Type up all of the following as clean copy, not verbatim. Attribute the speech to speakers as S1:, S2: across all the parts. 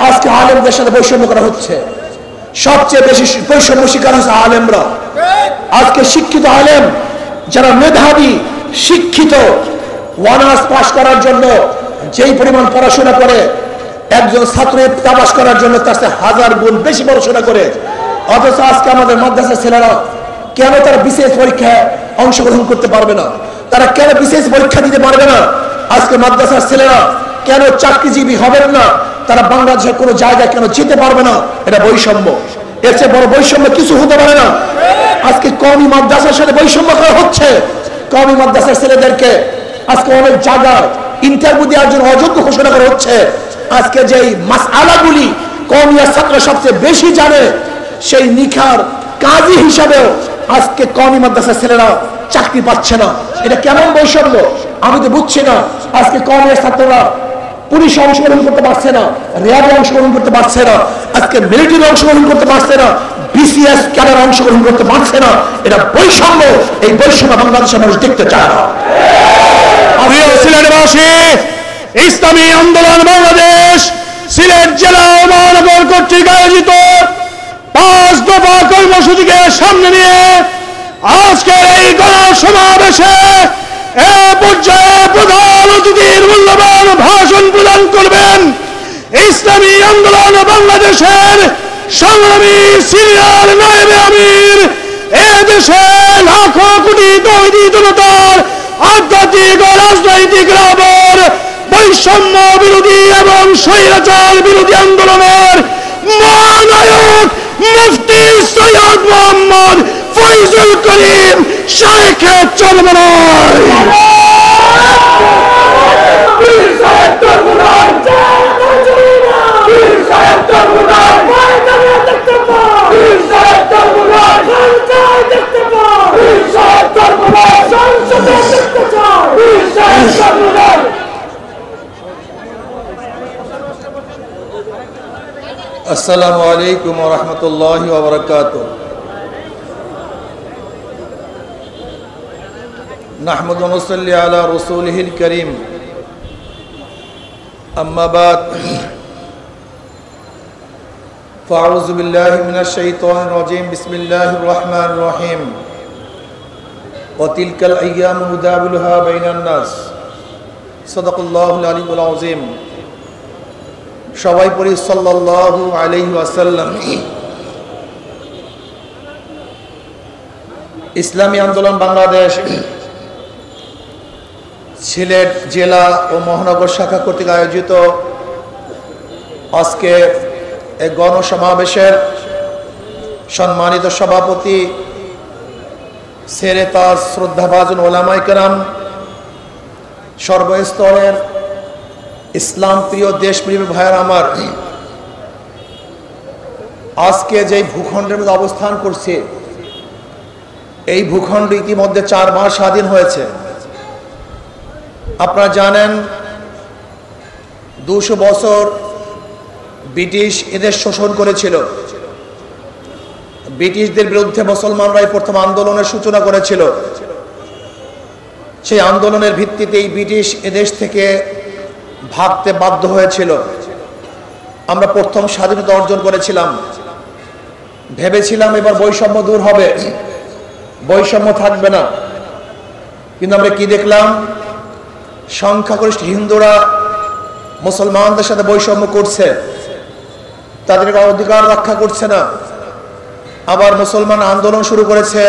S1: আজকে আলেমদের সাথে বৈষম্য করা হচ্ছে। সবচেয়ে বেশি বৈষম্য শিকার হচ্ছে আলেমরা। আজকে শিক্ষিত আলেম যারা মেধাবী শিক্ষিত, অনার্স পাস করার জন্য যেই পরিমাণ পড়াশোনা করে, একজন ছাত্র পাস করার জন্য তার চেয়ে 1000 গুণ বেশি পড়াশোনা করে, অথচ আজকে আমাদের মাদ্রাসার ছেলেরা কেন তারা বিশেষ পরীক্ষায় অংশগ্রহণ করতে পারবে না? তারা কেন বিশেষ পরীক্ষা দিতে পারবে না? আজকে মাদ্রাসার ছেলেরা কেন চাকরিজীবী হবেন না? তারা বাংলাদেশের কোনো জায়গায় কেন যেতে পারবে না? এটা বৈষম্য। এর চেয়ে বড় বৈষম্য কিছু হতে পারে না। আজকে কওমি মাদ্রাসার সাথে বৈষম্য করা হচ্ছে। কওমি মাদ্রাসার ছেলেদেরকে আজকে অনেক জায়গায় ইন্টারভিউ দেওয়ার জন্য অযোগ্য ঘোষণা করা হচ্ছে। আজকে যেই মাসআলাগুলি কওমিয়ার ছাত্র সবচেয়ে বেশি জানে, সেই নিখার কাজী হিসাবেও আজকে কওমি মাদ্রাসার ছেলেরা চাকরি পাচ্ছে না। এটা কেমন বৈষম্য আমি তো বুঝছি না। আজকে কওমিয়ার ছাত্ররা পুলিশে অংশগ্রহণ করতে পারছে না, র্যাবে অংশগ্রহণ করতে পারছে না, আজকে মিলিটারি অংশগ্রহণ করতে পারছে না, বিসিএস ক্যাডার অংশগ্রহণ করতে পারছে না। এটা বৈষম্য। এই বৈষম্য বাংলাদেশের মানুষ দেখতে চায় না।
S2: সিলেটবাসী, ইসলামী আন্দোলন বাংলাদেশ সিলেট জেলা ও মহানগর কর্তৃক আয়োজিত 5 দফা কর্মসূচিকে সামনে নিয়ে আজকের এই গণসমাবেশে এ পর্যায়ে প্রধান অতিথির মূল্যবান ভাষণ প্রদান করবেন ইসলামী আন্দোলন বাংলাদেশের সংগ্রামী সিনিয়র নায়েবে আমির, এ দেশে লাখো কোটি তৌহিদি জনতার আধ্যাত্মিক ও রাজনৈতিক রাবণ, বৈষম্য বিরোধী এবং স্বৈরাচার বিরোধী আন্দোলনের মহানায়ক মুফতি সৈয়দ মোহাম্মদ ফয়জুল করিম শাইখে চরমনাই।
S3: আসসালামু আলাইকুম ওয়া রাহমাতুল্লাহি ওয়া বারাকাতুহু। নাহমাদু ওয়া নুসাল্লি আলা রাসূলিহিল কারীম। আম্মা বাদ, ফাআউযু বিল্লাহি মিনাশ শাইতানির রাজীম। বিসমিল্লাহির রহমানির রহিম। ওয়া তিলকাল আইয়ামু নুদাবিলুহা বাইনান নাস। সাদাকাল্লাহুল আলিয়্যুল আযীম। সবাই পড়ি সাল্লাল্লাহু আলাইহি ওয়াসাল্লাম। ইসলামী আন্দোলন বাংলাদেশ সিলেট জেলা ও মহানগর শাখা কর্তৃক আয়োজিত আজকে এই গণসমাবেশের সম্মানিত সভাপতি সেরেতাজ শ্রদ্ধাভাজন ওলামায়ে কেরাম, সর্বস্তরের ইসলাম প্রিয় দেশপ্রেমী ভাইয়েরা আমার, আজকে যে ভূখণ্ডের মধ্যে অবস্থান করছে, এই ভূখণ্ড ইতিমধ্যে 4 মাস স্বাধীন হয়েছে। আপনারা জানেন 200 বছর ব্রিটিশ এদেশ শোষণ করেছিল। ব্রিটিশদের বিরুদ্ধে মুসলমানরাই প্রথম আন্দোলনের সূচনা করেছিল। সেই আন্দোলনের ভিত্তিতেই ব্রিটিশ এদেশ থেকে ভাগতে বাধ্য হয়েছিল। আমরা প্রথম স্বাধীনতা অর্জন করেছিলাম। ভেবেছিলাম এবার বৈষম্য দূর হবে, বৈষম্য থাকবে না। কিন্তু আমরা কি দেখলাম? সংখ্যাগরিষ্ঠ হিন্দুরা মুসলমানদের সাথে বৈষম্য করছে, তাদের অধিকার রক্ষা করছে না। আবার মুসলমান আন্দোলন শুরু করেছে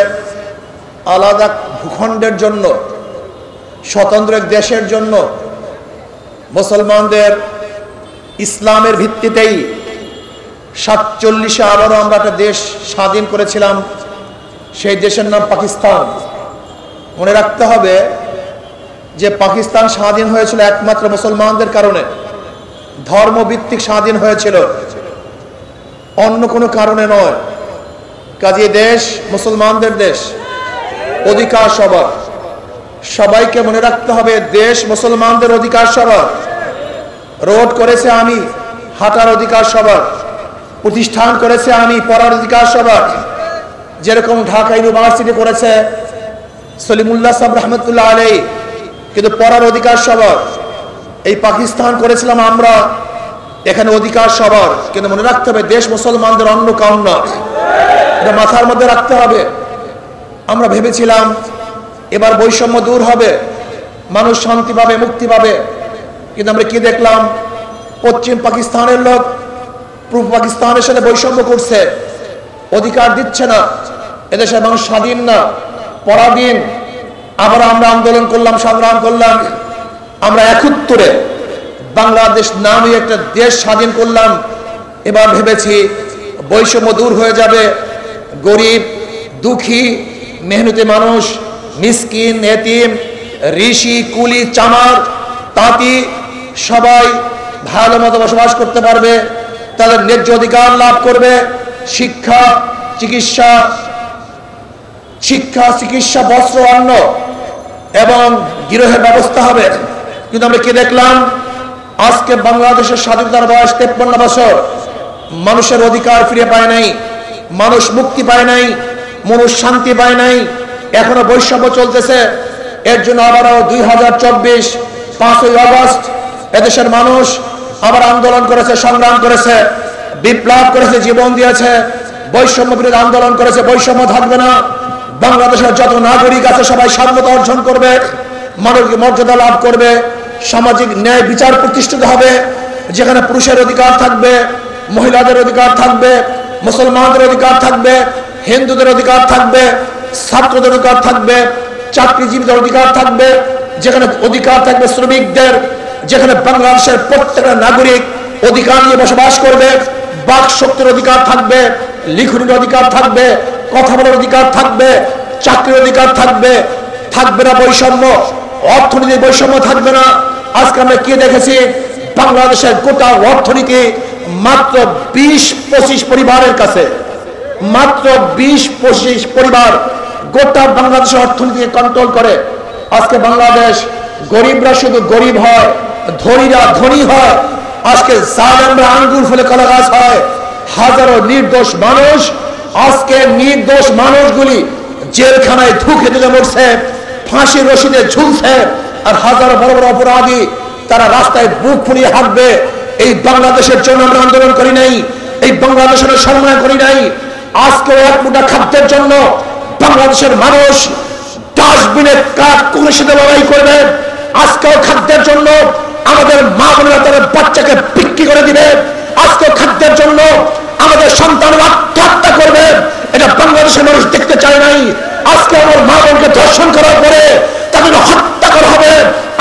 S3: আলাদা ভূখণ্ডের জন্য, স্বতন্ত্র এক দেশের জন্য। মুসলমানদের ইসলামের ভিত্তিতেই 47-এ আবারও আমরা একটা দেশ স্বাধীন করেছিলাম। সেই দেশের নাম পাকিস্তান। মনে রাখতে হবে যে পাকিস্তান স্বাধীন হয়েছিল একমাত্র মুসলমানদের কারণে, ধর্মভিত্তিক স্বাধীন হয়েছিল, অন্য কোনো কারণে নয়। কাজে দেশ মুসলমানদের দেশ, অধিকার সবার। সবাইকে মনে রাখতে হবে দেশ মুসলমানদের অধিকার সবার। রোড করেছে আমি, হাঁটার অধিকার সবার। প্রতিষ্ঠান করেছে আমি, পড়ার অধিকার সবার। যেরকম ঢাকা ইউনিভার্সিটি করেছে সলিমুল্লাহ সাহেব রহমতুল্লাহ আলাইহি, কিন্তু পড়ার অধিকার সবার। এই পাকিস্তান করেছিলাম আমরা, এখানে অধিকার সবার, কিন্তু মনে রাখতে হবে দেশ মুসলমানদের অন্য কাউন না, এটা মাথার মধ্যে রাখতে হবে। আমরা ভেবেছিলাম এবার বৈষম্য দূর হবে, মানুষ শান্তি পাবে, মুক্তি পাবে, কিন্তু আমরা কি দেখলাম? পশ্চিম পাকিস্তানের লোক পূর্ব পাকিস্তানের সাথে বৈষম্য করছে, অধিকার দিচ্ছে না, এদেশের মানুষ স্বাধীন না, পরাধীন। আবার আমরা আন্দোলন করলাম, সংগ্রাম করলাম, আমরা 71-এ বাংলাদেশ নামে একটা দেশ স্বাধীন করলাম। এবার ভেবেছি বৈষম্য দূর হয়ে যাবে, গরিব, দুঃখী, মেহনতি মানুষ, মিসকিন, এতিম, ঋষি, কুলি, চামার, তাঁতি সবাই ভালো মতো বসবাস করতে পারবে, তাদের ন্যায্য অধিকার লাভ করবে, শিক্ষা, চিকিৎসা, বস্ত্র, অন্ন এবং গৃহের ব্যবস্থা হবে। কিন্তু আমরা কি দেখলাম? আজকে বাংলাদেশের স্বাধীনতার বয়স 53 বছর, মানুষের অধিকার ফিরে পায় নাই, মানুষ মুক্তি পায় নাই, মানুষ শান্তি পায় নাই, এখনো বৈষম্য চলতেছে। এর জন্য আবারও 2024 5ই আগস্ট এদেশের মানুষ আবার আন্দোলন করেছে, সংগ্রাম করেছে, বিপ্লব করেছে, জীবন দিয়েছে, বৈষম্য বিরোধী আন্দোলন করেছে। বৈষম্য থাকবে না, বাংলাদেশের যত নাগরিক আছে সবাই সাম্যতা অর্জন করবে, মানবিক মর্যাদা লাভ করবে, সামাজিক ন্যায় বিচার প্রতিষ্ঠিত হবে, যেখানে পুরুষের অধিকার থাকবে, মহিলাদের অধিকার থাকবে, মুসলমানদের অধিকার থাকবে, হিন্দুদের অধিকার থাকবে, ছাত্রদের অধিকার থাকবে, চাকরিজীবীদের অধিকার থাকবে, যেখানে অধিকার থাকবে শ্রমিকদের, যেখানে বাংলাদেশের প্রত্যেকটা নাগরিক অধিকার নিয়ে বসবাস করবে, বাক শক্তির অধিকার থাকবে, লিখনের অধিকার থাকবে, কথা বলার অধিকার থাকবে, চাকরির অধিকার থাকবে, থাকবে না বৈষম্য, অর্থনীতির বৈষম্য থাকবে না। আজকে আমরা কি দেখেছি? বাংলাদেশের গোটা অর্থনীতি মাত্র 20-25 পরিবারের কাছে, মাত্র 20-25 পরিবার গোটা বাংলাদেশের অর্থনীতিকে কন্ট্রোল করে। আজকে বাংলাদেশ গরিবরা শুধু গরিব হয়, ধনীরা ধনী হয়। আজকে জালেমরা আঙ্গুল ফেলে কলা গাছ হয়। হাজারো নির্দোষ মানুষ, আজকে নির্দোষ মানুষগুলি জেলখানায় ধুকে দিলে মরছে, ফাঁসির রশিদে ঝুলছে, আর হাজারো বড় বড় অপরাধী তারা রাস্তায় বুক ফুলিয়ে হাঁটবে। এই বাংলাদেশের জন্য আমরা আন্দোলন করি নাই, এই বাংলাদেশের সম্মান করি নাই। আজকে এক মুঠা খাদ্যের জন্য বাংলাদেশের মানুষ ডাস্টবিনে কাঠ কুকুরের সাথে লড়াই করবে। আজকেও খাদ্যের জন্য আমাদের মা বোনেরা তাদের বাচ্চাকে বিক্রি করে দিবে। আজকেও খাদ্যের জন্য আমাদের সন্তানরা আত্মহত্যা করবে। এটা বাংলাদেশের মানুষ দেখতে চায় নাই। আজকে আমার মা বোনকে ধর্ষণ করার পরে তাদের হত্যা করা হবে।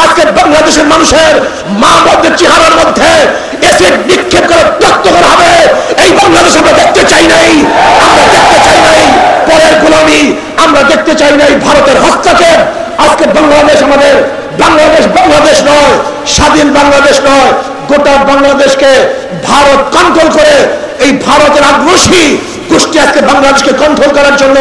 S3: আজকে বাংলাদেশের মানুষের মা বোনদের চেহারার মধ্যে এসিড নিক্ষেপ করে রক্ত করা হবে। এই বাংলাদেশ আমরা দেখতে চাই নাই, আমরা দেখতে চাই নাই পরের গোলামি, আমরা দেখতে চাই নাই ভারতের হস্তক্ষেপ। আজকে বাংলাদেশ আমাদের, বাংলাদেশ বাংলাদেশ নয়, স্বাধীন বাংলাদেশ নয়, গোটা বাংলাদেশকে ভারত কন্ট্রোল করে। এই ভারতের আগ্রাসী গোষ্ঠী আজকে বাংলাদেশকে কন্ট্রোল করার জন্য,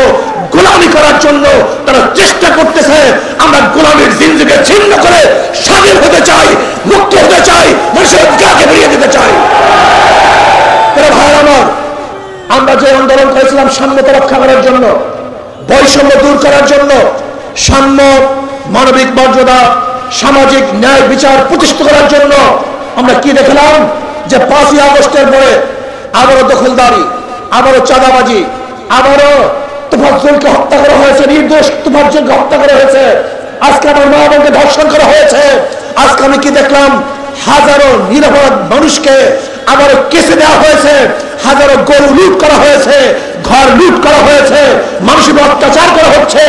S3: গোলামি করার জন্য তারা চেষ্টা করতেছে। আমরা গোলামির জিন্দেগি ছিন্ন করে স্বাধীন হতে চাই, মুক্ত হতে চাই, মানুষের অধিকারকে বেরিয়ে দিতে চাই। ভাই আমার, আমরা যে আন্দোলন করেছিলাম সাম্যতা রক্ষা করার জন্য, বৈষম্য দূর করার জন্য, সাম্য, মানবিক মর্যাদা, সামাজিক ন্যায় বিচার প্রতিষ্ঠিত করার জন্য, আমরা কি দেখলাম? যে 5ই আগস্টের পরে আবারও দখলদারি, আবারও চাঁদাবাজি, আবারও তোফাজ্জলকে হত্যা করা হয়েছে, নির্দোষ তোফাজ্জলকে হত্যা করা হয়েছে। আজকে আমার মা বোনকে ধর্ষণ করা হয়েছে। আজকে আমি কি দেখলাম? হাজারো নিরাপরাধ মানুষকে আবারও কেসে দেওয়া হয়েছে, হাজারো গরু লুট করা হয়েছে, ঘর লুট করা হয়েছে, মানুষের অত্যাচার করা হচ্ছে,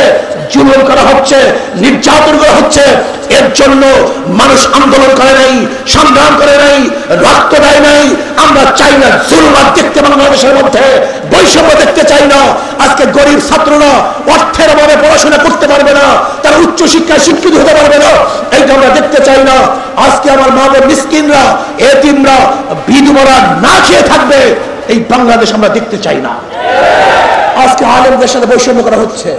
S3: জুলুম করা হচ্ছে, নির্যাতন করা হচ্ছে। এর জন্য মানুষ আন্দোলন করে নাই, সংগ্রাম করে নাই, রক্ত দেয় নাই। আমরা চাই না জুলুম আর দেখতে, বাংলাদেশের মধ্যে বৈষম্য দেখতে চাই না। আজকে গরিব ছাত্ররা অর্থের অভাবে পড়াশোনা করতে পারবে না, তারা উচ্চ শিক্ষায় শিক্ষিত হতে পারবে না, এইটা আমরা দেখতে চাই না। আজকে আমার মা বোন মিসকিনরা, এতিমরা, বিধবারা না খেয়ে থাকবে, এই বাংলাদেশ আমরা দেখতে চাই না। আজকে আলেমদের সাথে বৈষম্য করা হচ্ছে।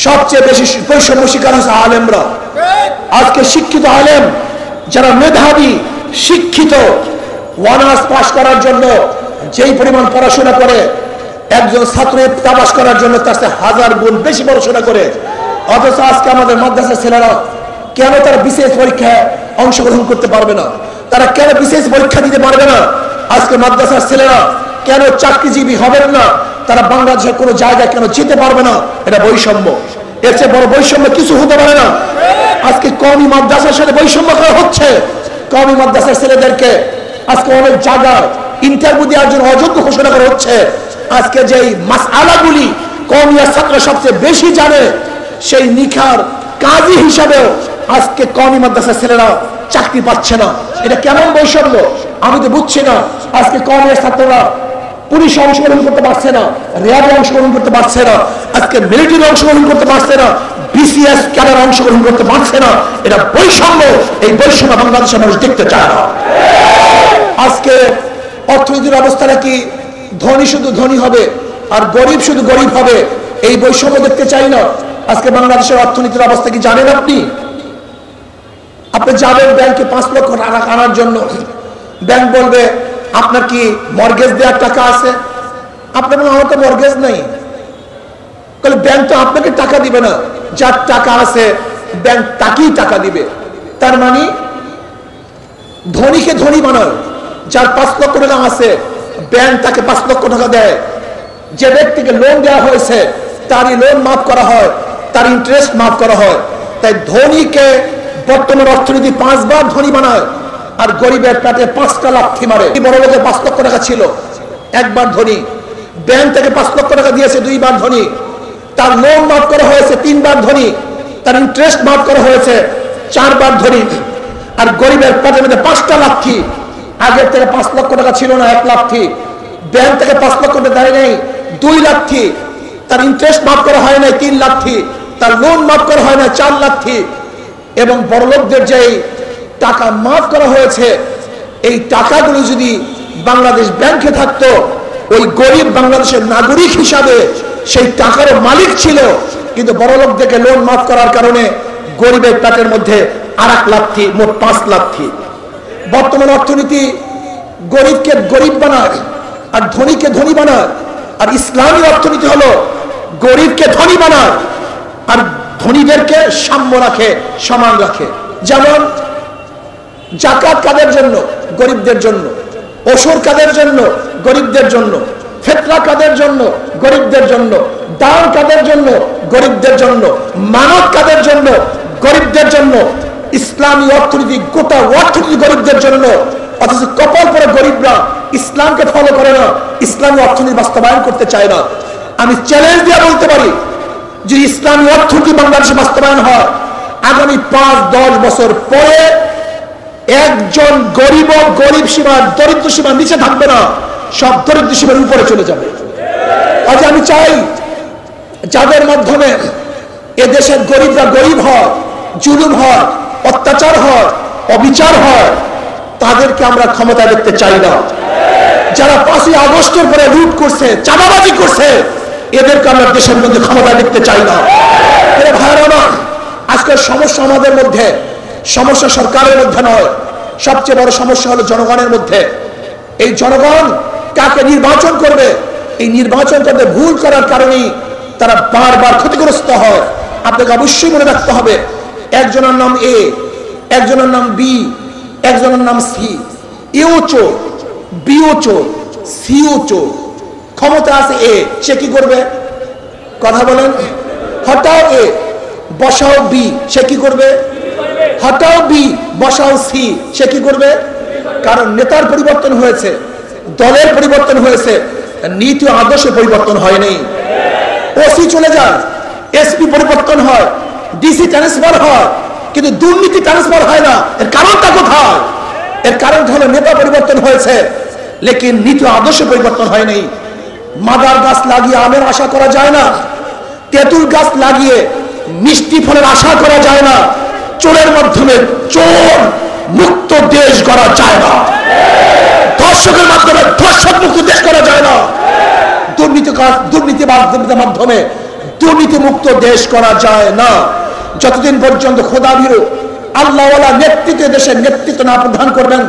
S3: সবচেয়ে বেশি বৈষম্য শিকার হচ্ছে আলেমরা। আজকে শিক্ষিত আলেম যারা মেধাবী, শিক্ষিত, অনার্স পাস করার জন্য যেই পরিমাণ পড়াশোনা করে, একজন ছাত্র পাস করার জন্য তার 1000 গুণ বেশি পড়াশোনা করে। অথচ আজকে আমাদের মাদ্রাসার ছেলেরা কেন তারা বিশেষ পরীক্ষা
S1: অংশগ্রহণ করতে পারবে না? তারা কেন বিশেষ পরীক্ষা দিতে পারবে না? আজকে মাদ্রাসার ছেলেরা কেন চাকরিজীবী হবেন না? তারা বাংলাদেশের কোনো জায়গায় কেন যেতে পারবে না? এটা বৈষম্য। এর চেয়ে বড় বৈষম্য কিছু হতে পারে না। আজকে কওমি মাদ্রাসার সাথে বৈষম্য করা হচ্ছে। কওমি মাদ্রাসার ছেলেদেরকে আজকে অনেক জায়গায় ইন্টারভিউ দেওয়ার জন্য অযোগ্য ঘোষণা করা হচ্ছে। আজকে যেই মাসআলাগুলি কওমিয়া ছাত্র সবচেয়ে বেশি জানে, সেই নিখার কাজী হিসাবেও আজকে কওমি মাদ্রাসার ছেলেরা চাকরি পাচ্ছে না। এটা কেমন বৈষম্য আমি তো বুঝছি না। আজকে কওমিয়া ছাত্ররা পুলিশে অংশগ্রহণ করতে পারছে না, র্যাবে অংশগ্রহণ করতে পারছে না, আজকে মিলিটারি অংশগ্রহণ করতে পারছে না, বিসিএস ক্যাডার অংশগ্রহণ করতে পারছে না। এটা বৈষম্য। এই বৈষম্য বাংলাদেশের মানুষ দেখতে চায় না। আজকে অর্থনীতির অবস্থাটা কি? ধনী শুধু ধনী হবে আর গরিব শুধু গরিব হবে, এই বৈষম্য দেখতে চাই না। আজকে বাংলাদেশের অর্থনীতির অবস্থা কি জানেন আপনি? আপনি যাবেন ব্যাংকে 5 লক্ষ টাকা আনার জন্য, ব্যাংক বলবে আপনার কি মর্গেজ দেওয়ার টাকা আছে? আপনি বলেন আমার তো মর্গেজ নেই। তাহলে ব্যাংক তো আপনাকে টাকা দিবে না, যার টাকা আছে ব্যাংক তাকেই টাকা দিবে। তার মানে ধনীকে ধনী বানায়। যার 5 লক্ষ টাকা আছে ব্যাংক তাকে 5 লক্ষ টাকা দেয়। যে ব্যক্তিকে লোন দেওয়া হয়েছে তারই লোন মাফ করা হয়, তার ইন্টারেস্ট মাফ করা হয়। তাই ধনীকে বর্তমান অর্থনীতি 5 বার ধনী বানায় আর গরিবের পেটে 5টা লাথি মারে। বড় লোকের 5 লক্ষ টাকা ছিল, একবার ধনী। ব্যাংক থেকে 5 লক্ষ টাকা দিয়েছে, 2 বার ধনী। তার লোন মাফ করা হয়েছে 3 বার ধনী। তার ইন্টারেস্ট মাফ করা হয়েছে 4 বার ধনী। আর গরিবের পেটের মধ্যে 5টা লাথি। আগের থেকে 5 লক্ষ টাকা ছিল না, 1 লাথি। ব্যাংক থেকে 5 লক্ষ টাকা দেয় নাই, 2 লাথি। তার ইন্টারেস্ট মাফ করা হয় নাই, 3 লাথি। তার লোন মাফ করা হয় না, 4 লাথি। এবং বড়লোকদের যে টাকা মাফ করা হয়েছে, এই টাকাগুলো যদি বাংলাদেশ ব্যাংকে থাকতো, ওই গরিব বাংলাদেশের নাগরিক হিসাবে সেই টাকার মালিক ছিল। কিন্তু বড়লোকদেরকে লোন মাফ করার কারণে গরিবের পেটের মধ্যে আরেক লাথি, মোট 5 লাথি। বর্তমান অর্থনীতি গরিবকে গরিব বানায় আর ধনীকে ধনী বানায়। আর ইসলামী অর্থনীতি হলো গরিবকে ধনী বানায় আর ধনীদেরকে সাম্য রাখে, সমান রাখে। যেমন জাকাত কাদের জন্য? গরিবদের জন্য। ওসর কাদের জন্য? গরিবদের জন্য। ফিতরা কাদের জন্য? গরিবদের জন্য। দান কাদের জন্য? গরিবদের জন্য। মানব কাদের জন্য? গরিবদের জন্য। ইসলামী অর্থনীতি, গোটা অর্থনীতি গরিবদের জন্য। অথচ কপাল পরে গরিবরা ইসলামকে ফলো করে না, ইসলামী অর্থনীতি বাস্তবায়ন করতে চায় না। আমি চ্যালেঞ্জ দিয়ে বলতে পারি, যে ইসলামী অর্থনীতি বাংলাদেশে বাস্তবায়ন হয়, আগামী 5-10 বছর পরে একজন গরিব সীমার, দরিদ্র সীমার নিচে থাকবে না, সব দরিদ্র সীমার উপরে চলে যাবে। আজ আমি চাই যাদের মাধ্যমে এদেশের গরিবরা গরিব হয়, জুলুম হয়, অত্যাচার হয়, অবিচার হয়, তাদেরকে আমরা ক্ষমতা দেখতে চাই না। যারা 5ই আগস্টের পরে লুট করছে, চাঁদাবাজি করছে, এদেরকে আমরা দেশের মধ্যে ক্ষমতা দেখতে চাই না। ভাইরা আমার, আজকের সমস্যা আমাদের মধ্যে, সমস্যা সরকারের মধ্যে নয়, সবচেয়ে বড় সমস্যা হলো জনগণের মধ্যে। এই জনগণ কাকে নির্বাচন করবে, এই নির্বাচন করতে ভুল করার কারণেই তারা বারবার ক্ষতিগ্রস্ত হয়। আপনাকে অবশ্যই মনে রাখতে হবে, একজনের নাম এ, একজনের নাম বি, একজনের নাম সি। এও চোর, বিও চোর, সিও চোর। ক্ষমতা আছে এ, সে কি করবে? কথা বলেন। হটাও এ, বসাও বি, সে কি করবে? হটাও বি, বসাও সি, সে কি করবে? কারণ নেতার পরিবর্তন হয়েছে, দলের পরিবর্তন হয়েছে, নীতি আদর্শের পরিবর্তন হয়নি। ওসি চলে যায়, এসপি পরিবর্তন হয়, ডিসি ট্রান্সফার হয়, কিন্তু দুর্নীতি ট্রান্সফার হয় না। এর কারণটা কোথায়? এর কারণটা হলো নেতা পরিবর্তন হয়েছে, লেকিন নীতি আদর্শ পরিবর্তন হয়নি। মাদার গাছ লাগিয়ে আমের আশা করা যায় না, তেঁতুল গাছ লাগিয়ে মিষ্টি ফলের আশা করা যায় না। চোরের মাধ্যমে চোর মুক্ত দেশ গড়া যায় না, ধর্ষকের মাধ্যমে ধর্ষক মুক্ত দেশ করা যায় না, দুর্নীতিবাজদের মাধ্যমে দুর্নীতি মুক্ত দেশ করা যায় না। যতদিন পর্যন্ত খোদা ভীরু আল্লাহওয়ালা নেতৃত্বে দেশের নেতৃত্ব না প্রদান করবেন,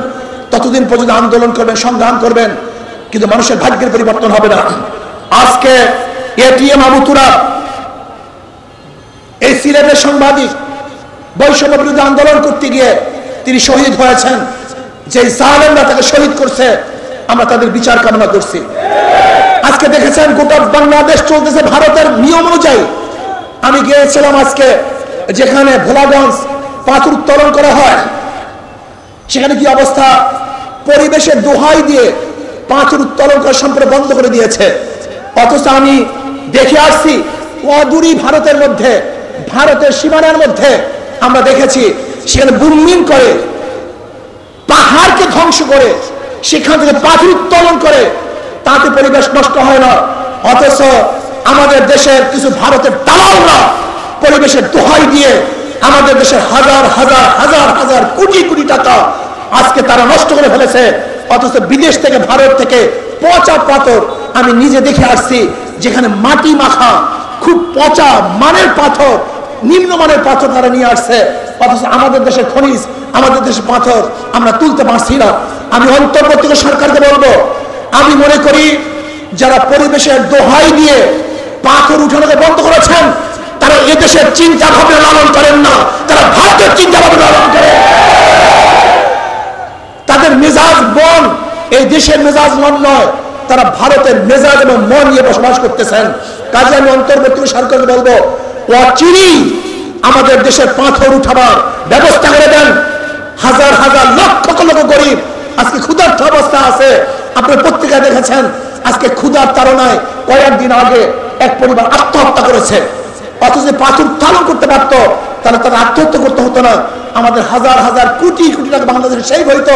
S1: ততদিন পর্যন্ত আন্দোলন করবেন, সংগ্রাম করবেন, কিন্তু মানুষের ভাগ্যের পরিবর্তন হবে না। আজকে এটিএম আবু তুরাব, এই সিলেটের সাংবাদিক, বৈষম্য বিরুদ্ধে আন্দোলন করতে গিয়ে তিনি শহীদ হয়েছেন, যে জালেমরা তাকে শহীদ করছে, আমরা তাদের বিচার কামনা করছি। আজকে দেখেছেন গোটা বাংলাদেশ চলতেছে ভারতের নিয়ম অনুযায়ী। আমি গিয়েছিলাম আজকে যেখানে ভোলাগঞ্জ পাথর উত্তোলন করা হয়, সেখানে কি অবস্থা, পরিবেশের দোহাই দিয়ে পাথর উত্তোলন করা সম্পূর্ণ বন্ধ করে দিয়েছে। অথচ আমি দেখে আসছি অদূরই ভারতের মধ্যে, ভারতের সীমানার মধ্যে আমরা দেখেছি সেখানে বুমমিন করে, পাহাড়কে ধ্বংস করে, সেখান থেকে পাথর উত্তোলন করে, তাতে পরিবেশ নষ্ট হয় না। অথচ আমাদের দেশের কিছু ভারতের দালালরা পরিবেশের দোহাই দিয়ে আমাদের দেশের হাজার হাজার হাজার হাজার কোটি কোটি টাকা আজকে তারা নষ্ট করে ফেলেছে। অথচ বিদেশ থেকে, ভারত থেকে পচা পাথর আমি নিজে দেখে আসছি, যেখানে মাটি মাখা খুব পচা মানের পাথর, নিম্নমানের পাথর তারা নিয়ে আসছে। অথচ আমাদের দেশের খনিজ, আমাদের দেশের পাথর আমরা তুলতে পারছি না। আমি অন্তর্বর্তী সরকারকে বলবো, আমি মনে করি যারা পরিবেশের দোহাই দিয়ে পাথর উঠানোকে বন্ধ করেছেন, তারা এদেশের চিন্তা ভাবনা লালন করেন না, তারা ভারতের চিন্তা ভাবনা লালন করেন। তাদের মেজাজ মন এই দেশের মেজাজ মন নয়, তারা ভারতের মেজাজ এবং মন নিয়ে বসবাস করতেছেন। কাজে আমি অন্তর্বর্তী সরকারকে বলবো, অচিরেই আমাদের দেশের পাথর উঠাবার ব্যবস্থা করে দেন। হাজার হাজার লক্ষ লক্ষ গরিব আজকে ক্ষুধার্ত অবস্থা আছে। আপনার পত্রিকায় দেখেছেন আজকে ক্ষুধার তাড়নায় কয়েকদিন আগে এক পরিবার আত্মহত্যা করেছে। অথচ পাথর উত্তোলন করতে পারতো, তাহলে তারা আত্মহত্যা করতে হতো না। আমাদের হাজার হাজার কোটি কোটি টাকা বাংলাদেশে সেই হইতো,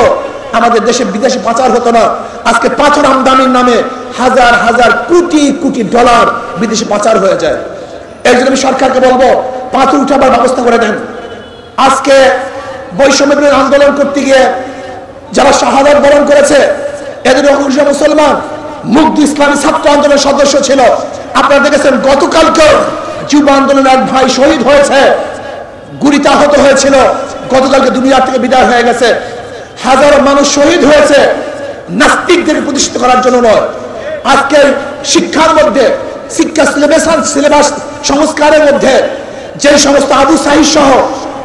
S1: আমাদের দেশে বিদেশে পাচার হতো না। আজকে পাথর আমদানির নামে হাজার হাজার কোটি কোটি ডলার বিদেশে পাচার হয়ে যায়। এই জন্য আমি সরকারকে বলবো, পাথর উঠাবার ব্যবস্থা করে দেন। আজকে বৈষম্য বিরোধী আন্দোলন করতে গিয়ে যারা শাহাদাত বরণ করেছে, এদের অংশ মুসলমান, মুগ্ধ ইসলামী ছাত্র আন্দোলনের সদস্য ছিল। আপনারা দেখেছেন গতকালকে যুব আন্দোলনের এক ভাই শহীদ হয়েছে, গুলিতে আহত হয়েছিল, গতকালকে দুনিয়া থেকে বিদায় হয়ে গেছে। হাজারো মানুষ শহীদ হয়েছে নাস্তিকদের প্রতিষ্ঠিত করার জন্য নয়। আজকে শিক্ষার মধ্যে, শিক্ষা সিলেবাস সংস্কারের মধ্যে যে সমস্ত আবু সাহিদ সহ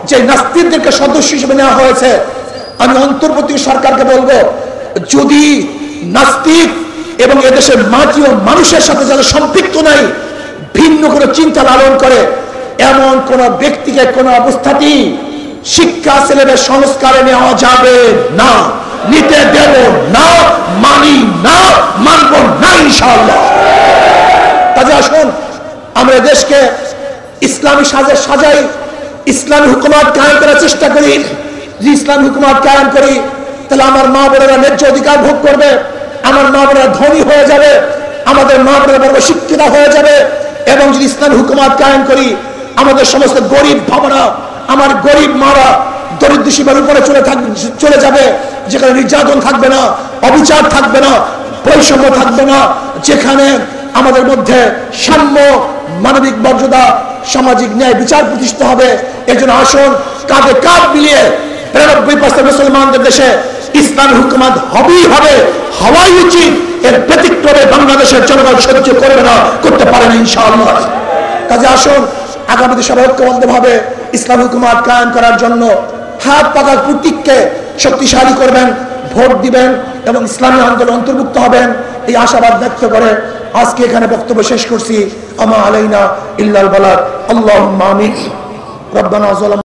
S1: যে নাস্তিকদেরকে সদস্য হিসেবে নেওয়া হয়েছে, আমি অন্তর্বর্তী সরকারকে বলবো, যদি নাস্তিক এবং এদেশের মাটি ও মানুষের সাথে যারা সম্পৃক্ত নাই, ভিন্ন কোনো চিন্তা লালন করে, এমন কোন ব্যক্তিকে কোন অবস্থাতেই শিক্ষা সিলেবাস সংস্কারে নেওয়া যাবে না, নিতে দেব না, মানি না, মানব না ইনশাআল্লাহ। কাজে আসুন আমরা দেশকে ইসলামী সাজাই, ইসলামী হুকুমত কায়েম করার চেষ্টা করি। যদি ইসলামী হুকুমত কায়েম করি, তাহলে আমার মা বোনেরা ন্যায্য অধিকার ভোগ করবে, আমার মা বোনেরা ধনী হয়ে যাবে, আমাদের মা বোনেরা বড় শিক্ষিত হয়ে যাবে। এবং যদি ইসলামী হুকুমত কায়েম করি, আমাদের সমস্ত গরিব ভাবনা, আমার গরিব মারা দরিদ্র সীমার উপরে চলে যাবে, যেখানে নির্যাতন থাকবে না, অবিচার থাকবে না, বৈষম্য থাকবে না, যেখানে আমাদের মধ্যে সাম্য, মানবিক মর্যাদা, সামাজিক ন্যায় বিচার প্রতিষ্ঠিত হবে। এর জন্য আসুন কাঁধে কাঁধ মিলিয়ে ৯২% মুসলমানদের দেশে ইসলামী হুকুমত হবেই হবে, হওয়াই উচিত। এর ব্যতিক্রমে বাংলাদেশের জনগণ সহ্য করবে না, করতে পারে না ইনশাআল্লাহ। কাজে আসুন আগামীতে সবাই ঐক্যবদ্ধভাবে ইসলামী হুকুমত কায়েম করার জন্য হাত পাকার প্রতীককে শক্তিশালী করবেন, ভোট দিবেন এবং ইসলামী আন্দোলন অন্তর্ভুক্ত হবেন, এই আশাবাদ ব্যক্ত করে আজকে এখানে বক্তব্য শেষ করছি। আমা আলাইনা ইল্লাল বালাগ। আল্লাহুম্মা আমিন। রব্বানা যালাম